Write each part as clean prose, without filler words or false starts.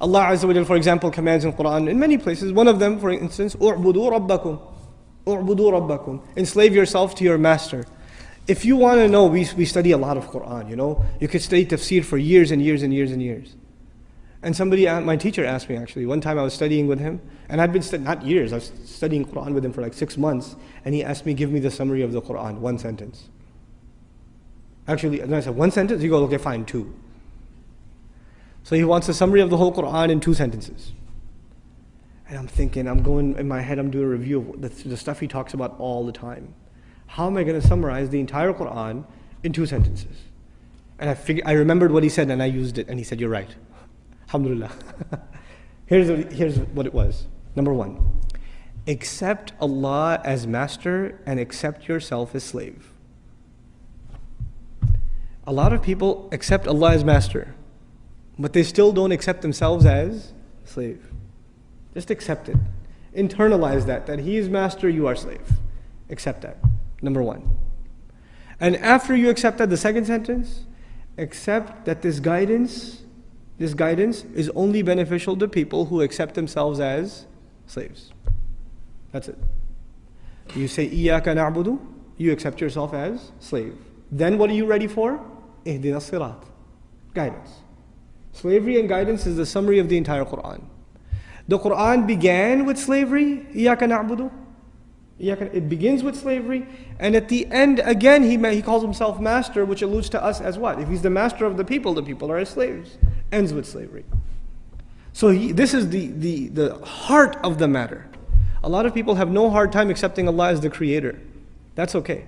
Allah Azza wa Jal, for example, commands in Quran in many places. One of them, for instance, "U'budu rabbakum." "U'budu rabbakum." Enslave yourself to your master. If you want to know, we study a lot of Quran, you know. You could study tafsir for years and years and years and years. And my teacher asked me actually, one time I was studying with him, and I'd been not years, I was studying Quran with him for like 6 months, and he asked me, give me the summary of the Quran, one sentence. Actually, and I said, one sentence? He goes, okay, fine, 2. So he wants a summary of the whole Quran in 2 sentences. And I'm thinking, I'm going, in my head, I'm doing a review of the stuff he talks about all the time. How am I going to summarize the entire Quran in 2 sentences? And I remembered what he said, and I used it, and he said, you're right. Alhamdulillah. Here's what it was. Number 1, accept Allah as master and accept yourself as slave. A lot of people accept Allah as master, but they still don't accept themselves as slave. Just accept it. Internalize that He is master, you are slave. Accept that. Number 1. And after you accept that, the second sentence, accept that this guidance is only beneficial to people who accept themselves as slaves. That's it. You say, Iyaka na'budu, you accept yourself as slave. Then what are you ready for? Ihdina sirat. Guidance. Slavery and guidance is the summary of the entire Quran. The Quran began with slavery, Iyaka na'budu. It begins with slavery, and at the end, again, he calls himself master, which alludes to us as what? If he's the master of the people are his slaves. Ends with slavery. So this is the heart of the matter. A lot of people have no hard time accepting Allah as the creator. That's okay.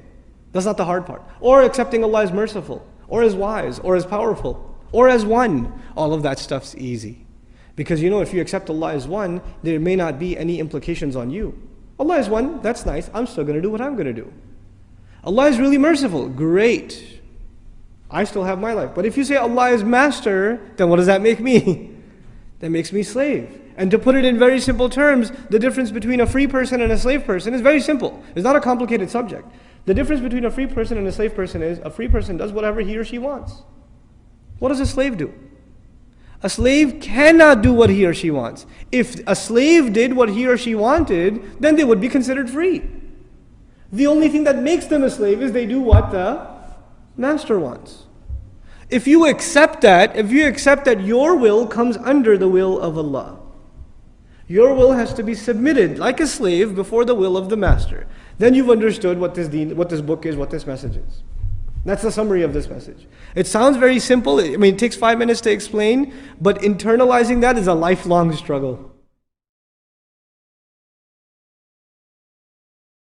That's not the hard part. Or accepting Allah as merciful, or as wise, or as powerful, or as one. All of that stuff's easy. Because you know, if you accept Allah as one, there may not be any implications on you. Allah is one, that's nice, I'm still going to do what I'm going to do. Allah is really merciful, great. I still have my life. But if you say Allah is master, then what does that make me? That makes me slave. And to put it in very simple terms, the difference between a free person and a slave person is very simple. It's not a complicated subject. The difference between a free person and a slave person is a free person does whatever he or she wants. What does a slave do? A slave cannot do what he or she wants. If a slave did what he or she wanted, then they would be considered free. The only thing that makes them a slave is they do what the master wants. If you accept that your will comes under the will of Allah, your will has to be submitted like a slave before the will of the master. Then you've understood what this book is, what this message is. That's the summary of this message. It sounds very simple. I mean, it takes 5 minutes to explain, but internalizing that is a lifelong struggle.